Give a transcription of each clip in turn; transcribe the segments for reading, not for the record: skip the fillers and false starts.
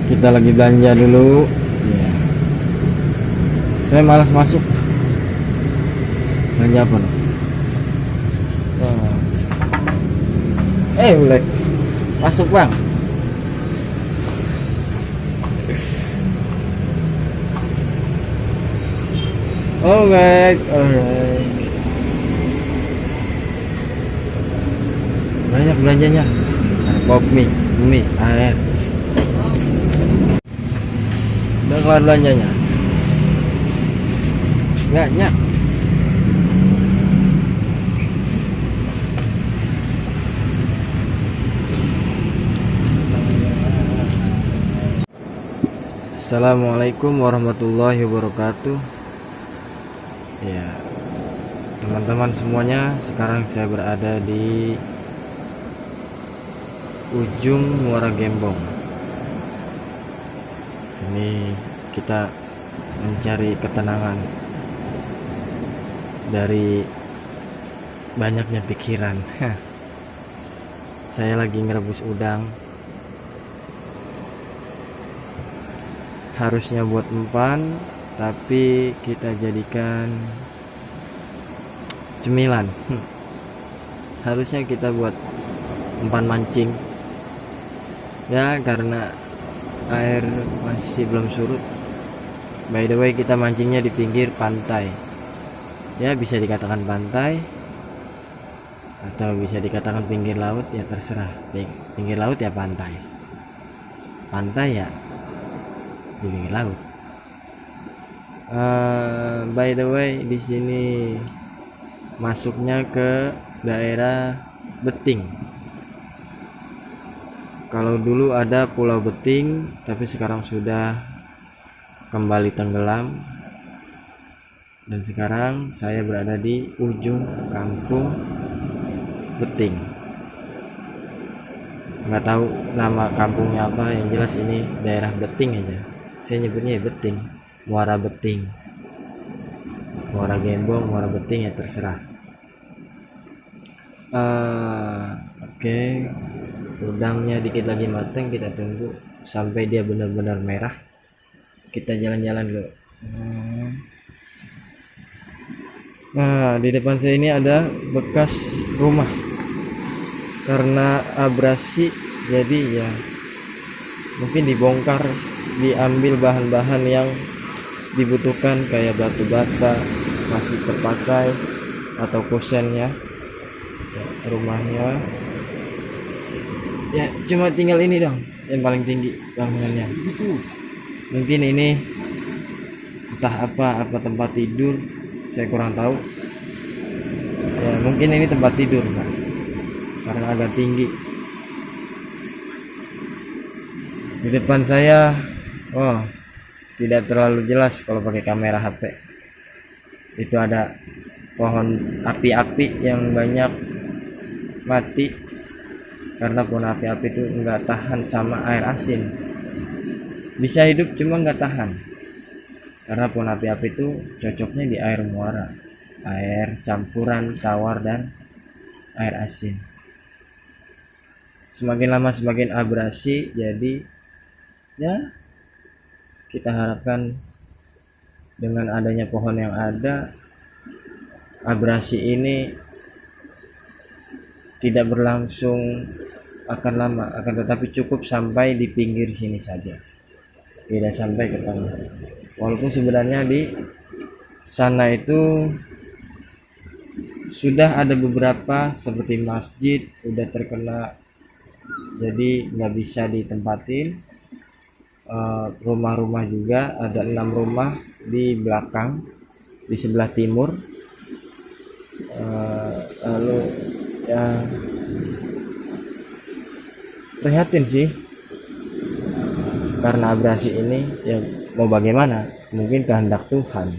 Kita lagi belanja dulu ya. Saya malas masuk. Belanja apa nih? Boleh masuk bang. Alright. Banyak belanjanya. Ada pop mie, air. Udah kelar belanjanya. Banyak. Assalamualaikum warahmatullahi wabarakatuh. Ya, teman-teman semuanya, sekarang saya berada di ujung Muara Gembong. Ini kita mencari ketenangan dari banyaknya pikiran. Saya lagi ngerebus udang. Harusnya buat empan, tapi kita jadikan cemilan. Harusnya kita buat umpan mancing ya, karena air masih belum surut. By the way, kita mancingnya di pinggir pantai ya, bisa dikatakan pantai atau bisa dikatakan pinggir laut, ya terserah. Pinggir laut ya pantai, pantai ya di pinggir laut. By the way, di sini masuknya ke daerah Beting. Kalau dulu ada Pulau Beting, tapi sekarang sudah kembali tenggelam. Dan sekarang saya berada di ujung kampung Beting. Nggak tahu nama kampungnya apa, yang jelas ini daerah Beting aja. Saya nyebutnya ya Beting, Muara Beting, Muara Gembong, Muara Beting, ya terserah. Oke. Udangnya dikit lagi matang, kita tunggu sampai dia benar-benar merah. Kita jalan-jalan dulu. Nah, di depan saya ini ada bekas rumah. Karena abrasi, jadi ya mungkin dibongkar, diambil bahan-bahan yang dibutuhkan kayak batu bata masih terpakai atau kusennya ya, rumahnya ya cuma tinggal ini dong yang paling tinggi bangunannya. Mungkin ini entah apa tempat tidur, saya kurang tahu ya, mungkin ini tempat tidur kan, karena agak tinggi. Di depan saya tidak terlalu jelas kalau pakai kamera HP. Itu ada pohon api-api yang banyak mati karena pohon api-api itu enggak tahan sama air asin. Bisa hidup cuma enggak tahan, karena pohon api-api itu cocoknya di air muara, air campuran tawar dan air asin. Semakin lama semakin abrasi, jadi ya kita harapkan dengan adanya pohon yang ada, abrasi ini tidak berlangsung akan lama, akan tetapi cukup sampai di pinggir sini saja, tidak sampai ke tengah. Walaupun sebenarnya di sana itu sudah ada beberapa seperti masjid udah terkena, jadi nggak bisa ditempatin. Rumah-rumah juga ada 6 rumah di belakang, di sebelah timur. Lalu ya prihatin sih karena abrasi ini, ya mau bagaimana, mungkin kehendak Tuhan.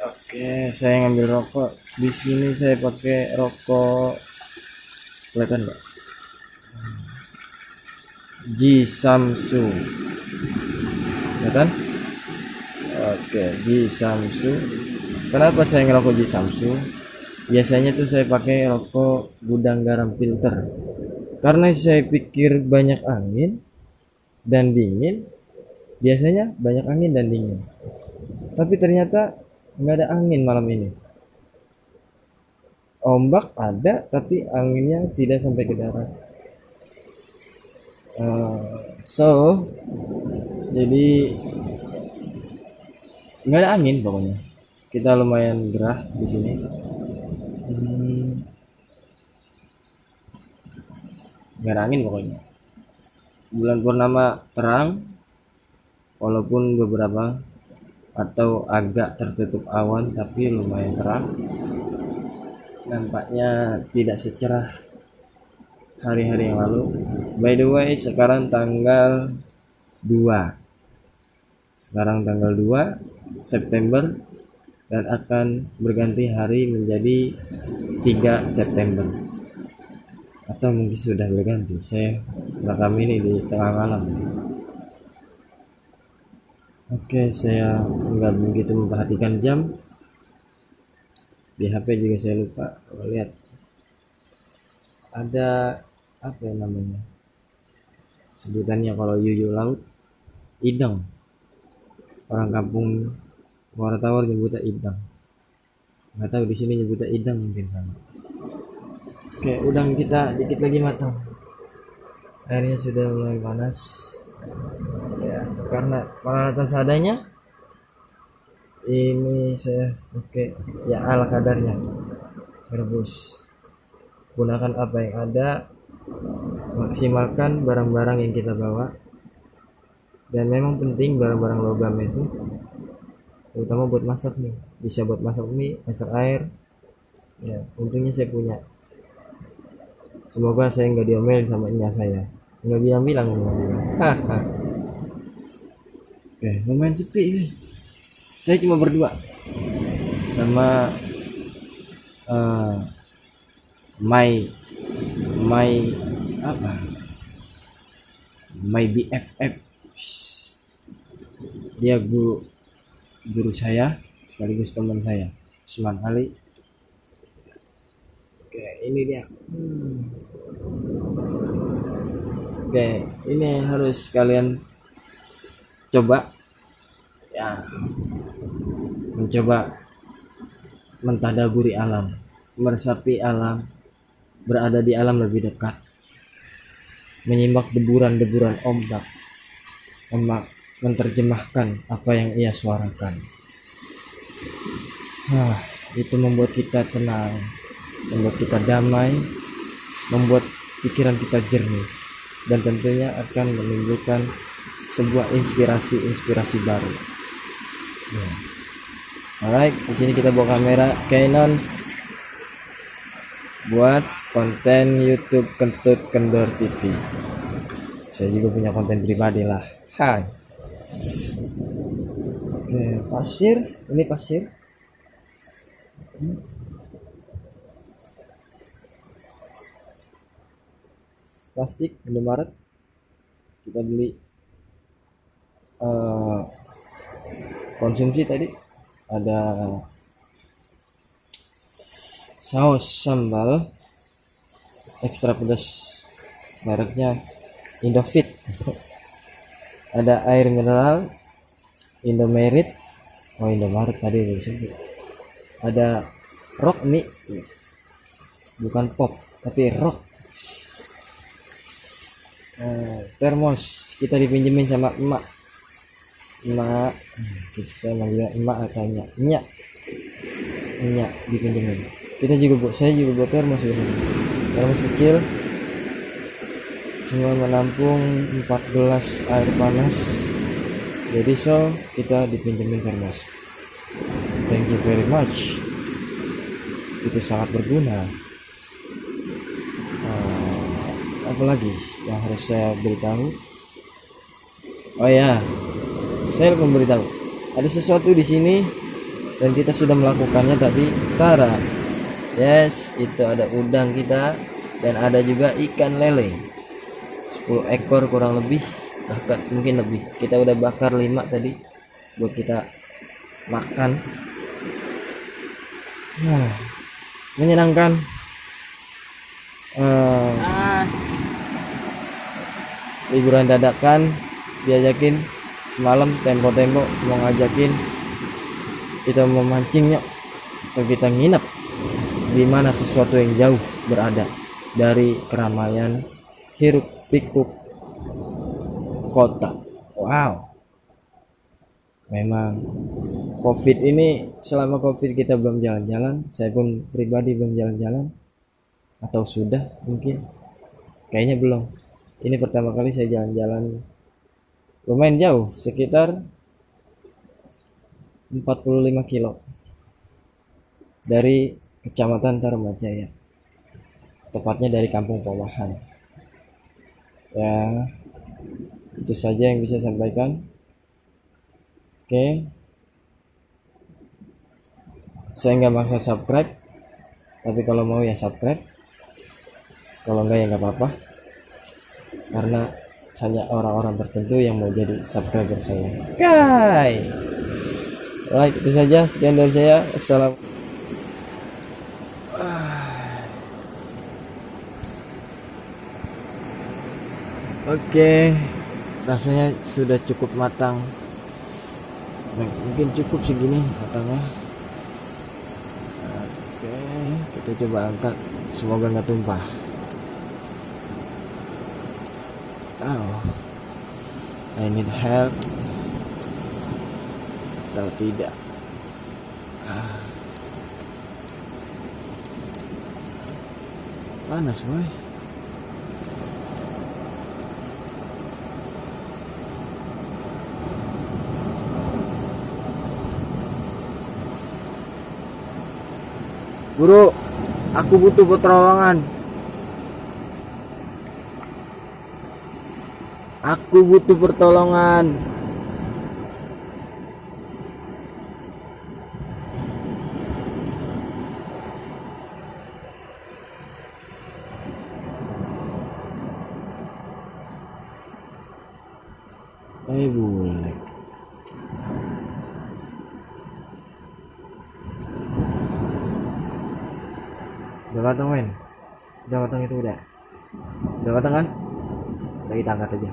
Oke, saya ngambil rokok. Di sini saya pakai rokok, kelihatan nggak? Ji Samsu, kelihatan? Oke, Ji Samsu. Kenapa saya ngerokok Ji Samsu? Biasanya tuh saya pakai rokok gudang garam filter. Karena saya pikir banyak angin dan dingin, biasanya banyak angin dan dingin. Tapi ternyata nggak ada angin malam ini. Ombak ada, tapi anginnya tidak sampai ke darat. So, jadi nggak ada angin pokoknya. Kita lumayan gerah di sini. Nggak ada angin pokoknya. Bulan purnama terang, walaupun beberapa atau agak tertutup awan, tapi lumayan terang. Nampaknya tidak secerah hari-hari yang lalu. By the way, sekarang tanggal 2. Sekarang tanggal 2 September dan akan berganti hari menjadi 3 September. Atau mungkin sudah berganti. Saya rekam ini di tengah malam. Oke, saya nggak begitu memperhatikan jam. Di HP juga saya lupa. Lihat, ada apa ya namanya? Sebutannya kalau yuyu laut, idang. Orang kampung Muara Tawar nyebutnya idang. Nggak tahu di sini nyebutnya idang mungkin sama. Oke, udang kita dikit lagi matang. Airnya sudah mulai panas. Ya, karena peralatan seadanya ini saya oke ya ala kadarnya rebus. Gunakan apa yang ada, maksimalkan barang-barang yang kita bawa, dan memang penting barang-barang logam itu, terutama buat masak nih, bisa buat masak mie, masak air. Ya, untungnya saya punya. Semoga saya nggak diomelin sama inya saya. Nggak bilang-bilang. Oke, lumayan sepi nih. Saya cuma berdua sama my apa? My BFF. Dia guru saya sekaligus teman saya, Usman Ali. Oke, ini dia. Oke, ini harus kalian coba ya, mencoba mentadaburi alam, meresapi alam, berada di alam lebih dekat, menyimak deburan-deburan ombak, menerjemahkan apa yang ia suarakan. Itu membuat kita tenang, membuat kita damai, membuat pikiran kita jernih, dan tentunya akan menimbulkan sebuah inspirasi baru. Ya. Alright, di sini kita bawa kamera Canon buat konten YouTube Kentut Kendor TV. Saya juga punya konten pribadi lah. Hai. Oke, pasir, ini pasir. Plastik Indomaret. Kita beli konsumsi tadi ada saus sambal ekstra pedas mereknya Indofit. Ada air mineral Indomerit, Indomaret tadi disebut. Ada rock mie, bukan pop tapi rock. Termos kita dipinjemin sama emak, saya manggilnya emak katanya nyak dipinjemin. Kita juga saya juga buat termos ini, termos kecil cuma menampung 4 gelas air panas, jadi kita dipinjemin termos. Thank you very much, itu sangat berguna. Apalagi yang harus saya beritahu? Oh ya, saya memberitahu ada sesuatu di sini dan kita sudah melakukannya tadi. Tara, yes, itu ada udang kita dan ada juga ikan lele 10 ekor kurang lebih, bahkan mungkin lebih. Kita udah bakar 5 tadi buat kita makan. Menyenangkan. liburan dadakan, diajakin semalam tempo-tempo mau ngajakin kita memancing yuk, atau kita nginep di mana sesuatu yang jauh berada dari keramaian hiruk pikuk kota. Wow, memang COVID ini, selama COVID kita belum jalan-jalan, saya pun pribadi belum jalan-jalan, atau sudah mungkin, kayaknya belum. Ini pertama kali saya jalan-jalan lumayan jauh, sekitar 45 kilo dari Kecamatan Tarumajaya, tepatnya dari Kampung Pewahan. Ya, itu saja yang bisa saya sampaikan. Oke, saya nggak maksa subscribe, tapi kalau mau ya subscribe, kalau enggak ya nggak apa-apa, karena hanya orang-orang tertentu yang mau jadi subscriber saya. Oke, baik, itu saja, sekian dari saya. Assalamualaikum. Oke, rasanya sudah cukup matang. Nah, mungkin cukup segini matangnya. Oke, kita coba angkat, semoga nggak tumpah. Oh, I need help. Atau tidak? Panas boy. Bro, aku butuh pertolongan. Aku butuh pertolongan. Boleh. Udah matang men? Udah matang itu udah? Udah matang kan? Udah, kita angkat aja.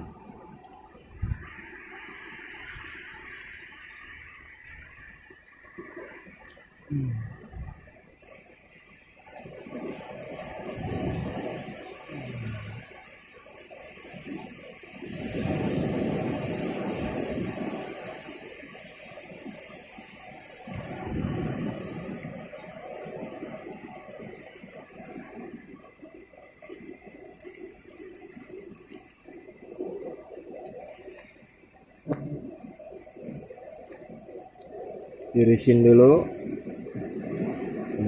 Tirisin dulu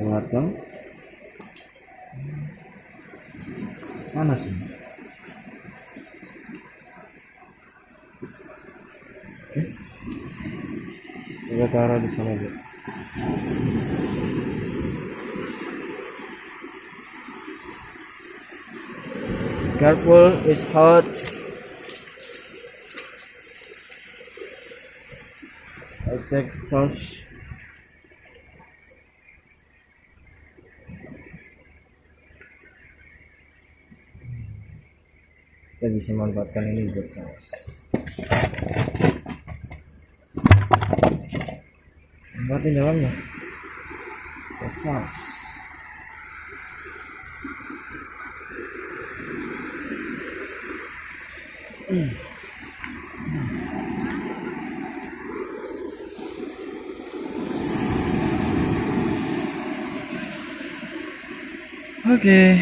matang. Panas ini. Oke, kita taruh di sana aja. Careful, it's hot. I take sauce. Kita bisa manfaatkan ini buat saus. Manfaatin dalamnya buat saus. Oke.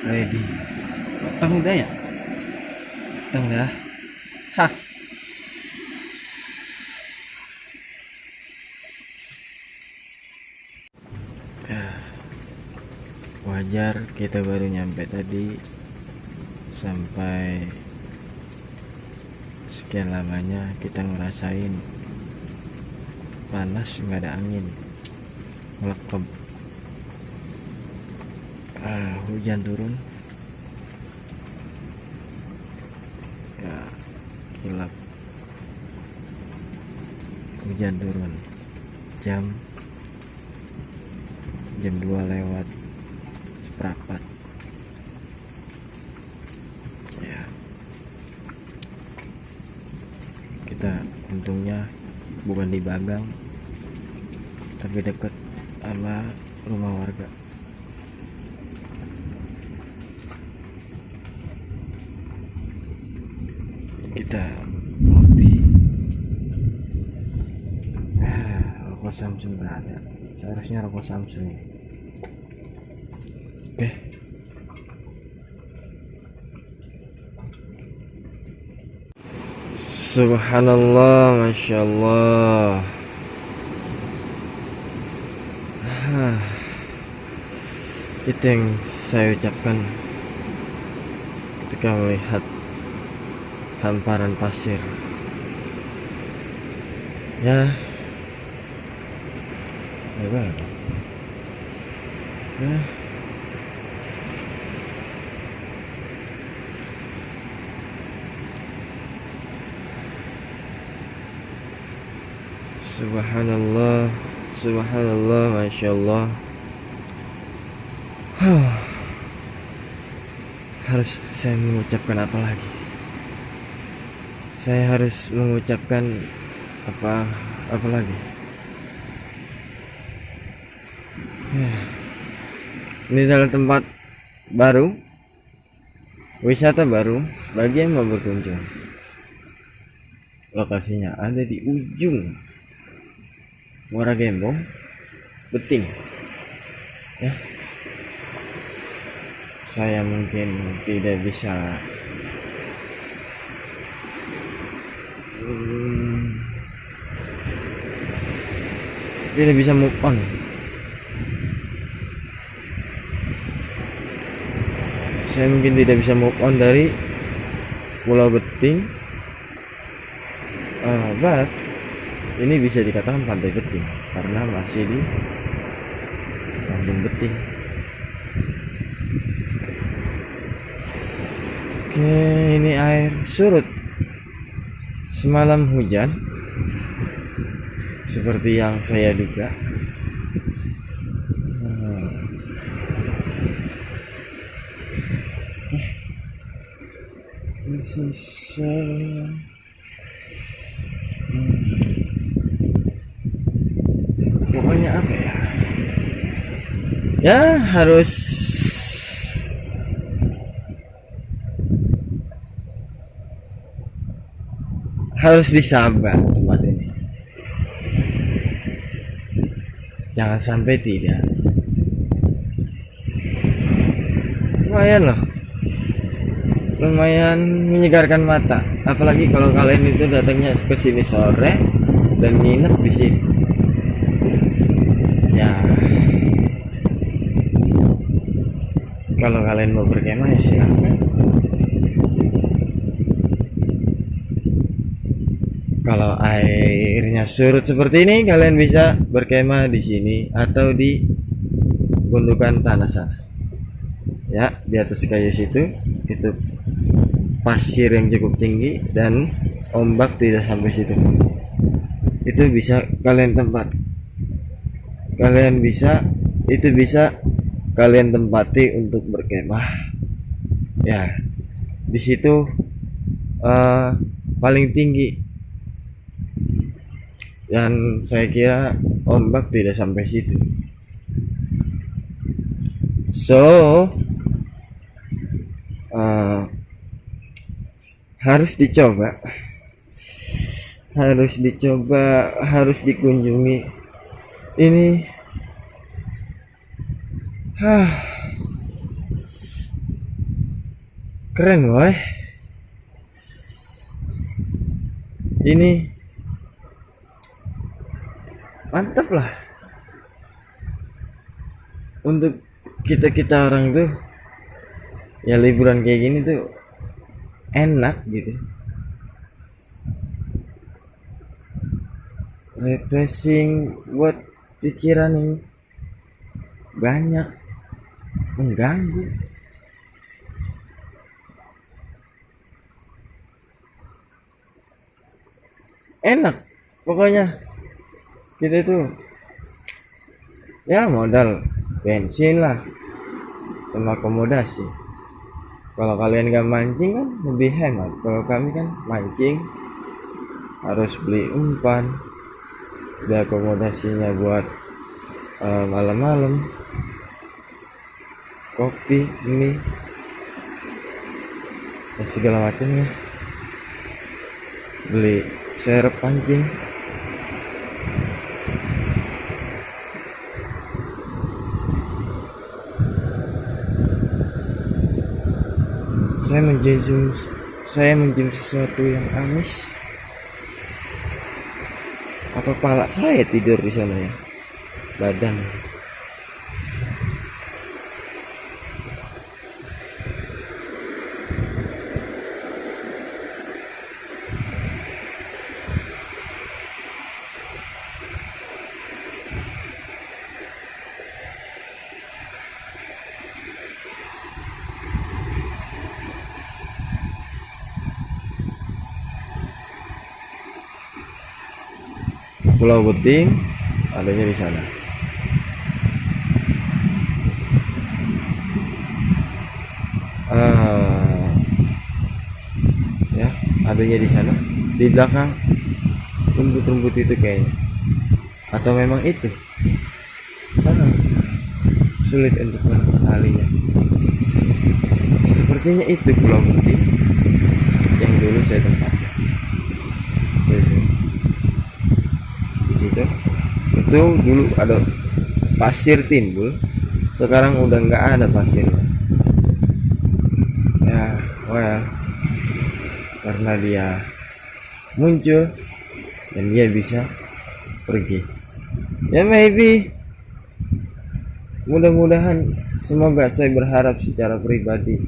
Ready. Matang udah ya? Matang dah. Hah. Wajar, kita baru nyampe tadi, sampai sekian lamanya kita ngerasain panas, nggak ada angin, ngelekep. Hujan turun ya, kilap. Hujan turun jam 2 lewat rapat. Ya, kita untungnya bukan di Bagang, tapi dekat sama rumah warga. Kita ngopi. Rokok Samsung nggak ada. Seharusnya rokok Samsung. Oke. Subhanallah, masya Allah. Itu yang saya ucapkan ketika melihat hamparan pasir. Ya, ya. Subhanallah, subhanallah, masya Allah. Harus saya mengucapkan apa lagi? Saya harus mengucapkan apa lagi? Ini adalah tempat baru, wisata baru bagi yang mau berkunjung. Lokasinya ada di ujung Muara Gembong, Beting. Ya, saya mungkin tidak bisa move on. Saya mungkin tidak bisa move on dari Pulau Beting, but ini bisa dikatakan Pantai Beting karena masih di Tanjung Beting. Oke, ini air surut. Semalam hujan seperti yang saya duga. Pokoknya apa ya? Ya harus disabar tempat ini. Jangan sampai tidak. Lumayan menyegarkan mata. Apalagi kalau kalian itu datangnya ke sini sore dan nginep di sini. Ya, kalau kalian mau berkemah ya silakan. Kalau airnya surut seperti ini, kalian bisa berkemah di sini atau di gundukan tanah sana. Ya, di atas kayu situ itu pasir yang cukup tinggi dan ombak tidak sampai situ. Itu bisa kalian tempati untuk berkemah. Ya, di situ paling tinggi, dan saya kira ombak tidak sampai situ. So harus dicoba, harus dikunjungi. Ini keren boy. Ini mantap lah untuk kita orang tuh. Ya, liburan kayak gini tuh enak gitu, refreshing buat pikiran yang banyak mengganggu. Enak pokoknya. Kita tuh ya modal bensin lah, sama akomodasi. Kalau kalian gak mancing kan lebih hemat. Kalau kami kan mancing harus beli umpan, beli akomodasinya buat malam-malam, kopi, mie, dan segala macamnya. Beli serep pancing. Saya mencium sesuatu yang amis. Apa pala saya tidur di sana ya? Badan. Pulau Beting adanya di sana. Ya, adanya di sana. Di belakang rumput-rumput itu kayaknya. Atau memang itu? Sulit untuk mengenalinya. Sepertinya itu Pulau Beting yang dulu saya tempati. Itu dulu ada pasir timbul, sekarang udah nggak ada pasir ya. Well, karena dia muncul dan dia bisa pergi ya, maybe, mudah-mudahan, semoga, saya berharap secara pribadi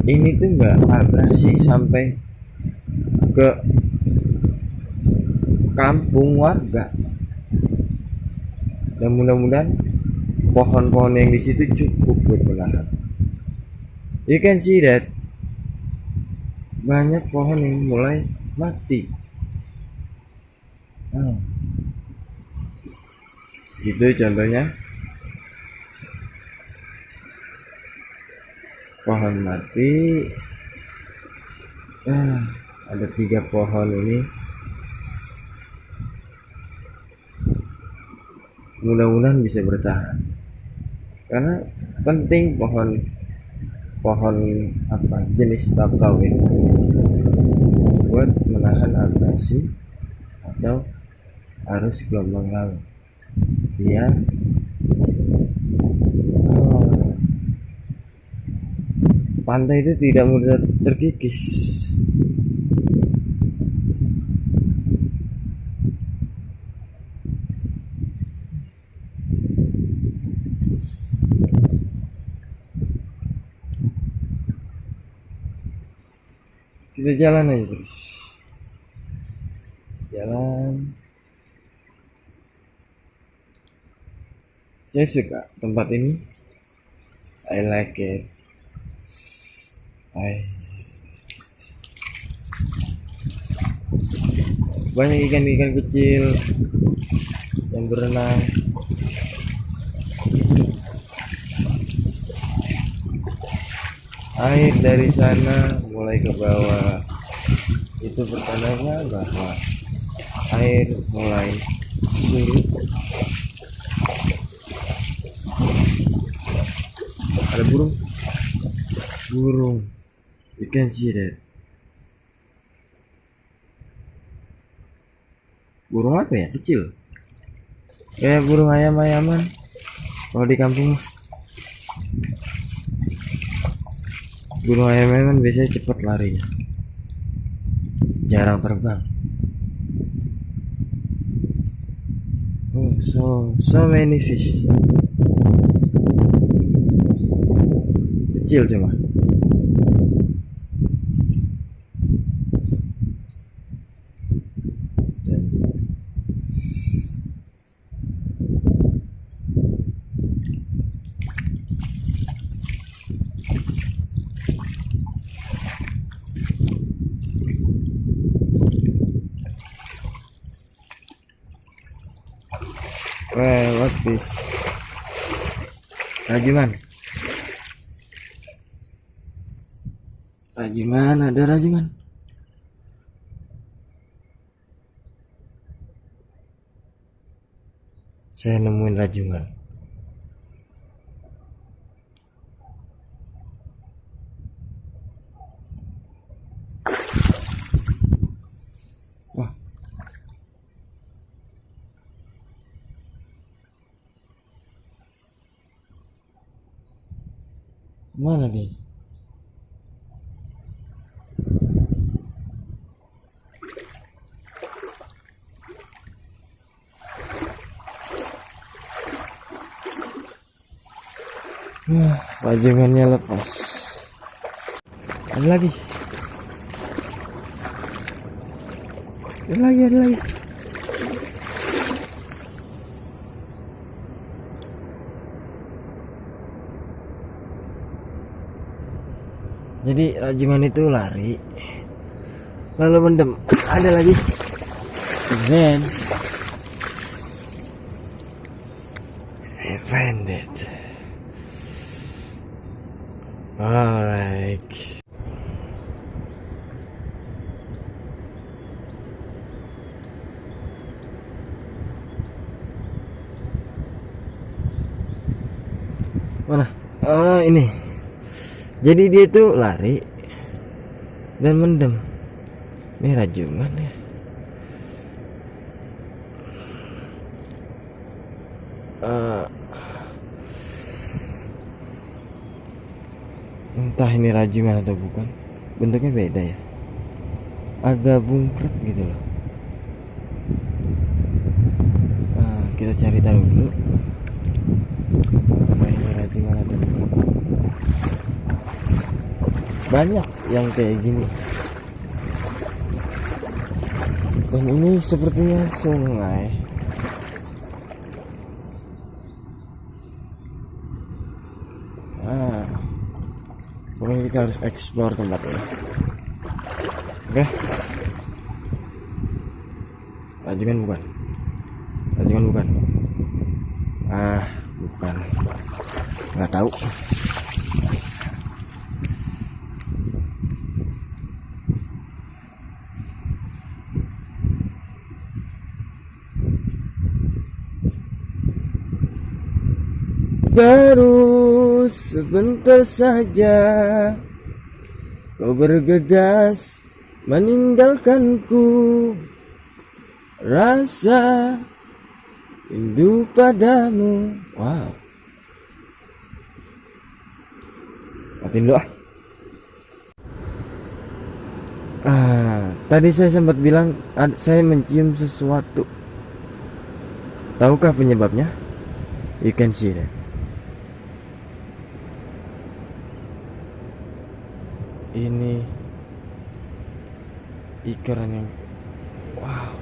ini tuh nggak abrasi sampai ke kampung warga. Dan mudah-mudahan pohon-pohon yang di situ cukup buat menahan. You can see that banyak pohon yang mulai mati. Gitu contohnya. Pohon mati. Ada 3 pohon ini. Mudah-mudahan bisa bertahan, karena penting pohon jenis bakau ini buat menahan abrasi atau arus gelombang laut, biar pantai itu tidak mudah terkikis. Kita jalan aja terus, jalan. Saya suka tempat ini. I like it. Banyak ikan-ikan kecil yang berenang. Air dari sana mulai ke bawah. Itu pertandanya bahwa air mulai surut. Ada burung. You can see that. Burung apa ya? Kecil. Kayak burung ayam-ayaman kalau di kampung. Burung ayam-ayaman biasanya cepat larinya, jarang terbang. So many fish. Kecil cuma. Well, what this? Rajuman. Rajungan, ada rajungan. Saya nemuin rajungan. Wah. Mana dia? Rajungannya lepas. Ada lagi. Ada lagi. Jadi rajungan itu lari, lalu mendem. Ada lagi. Then I find it. Alright. Mana? Oh, ini. Jadi dia itu lari dan mendem. Ini rajungan ya. Entah ini rajungan atau bukan. Bentuknya beda ya. Agak bungkret gitu loh. Kita cari tahu dulu. Apa ini rajungan atau bukan. Banyak yang kayak gini. Dan ini sepertinya sungai. Pokoknya kita harus explore tempat ini. Oke. Rajungan bukan. Bukan. Nggak tahu. Baru sebentar saja kau bergegas meninggalkanku, rasa rindu padamu. Wow. Matiin dulu tadi saya sempat bilang saya mencium sesuatu. Tahukah penyebabnya? You can see that. Ini ikan yang wow,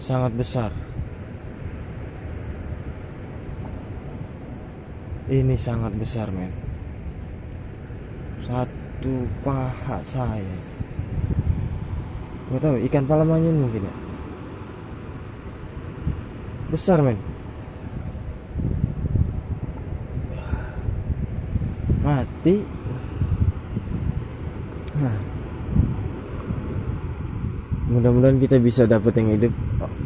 sangat besar. Ini sangat besar, men. Satu paha saya. Gak tahu, ikan palamanyun mungkin ya. Besar, men. Mati. Mudah-mudahan kita bisa dapat yang hidup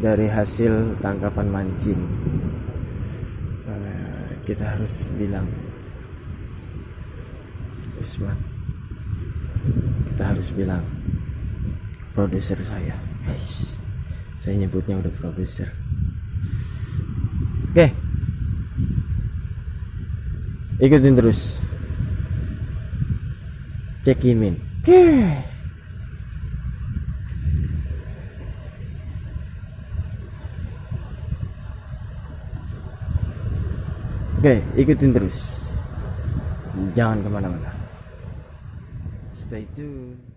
dari hasil tangkapan mancing. Kita harus bilang, Usman, kita harus bilang produser saya. Saya nyebutnya udah produser. Oke, ikutin terus. Cekimin. Oke, ikutin terus. Jangan kemana-mana. Stay tune.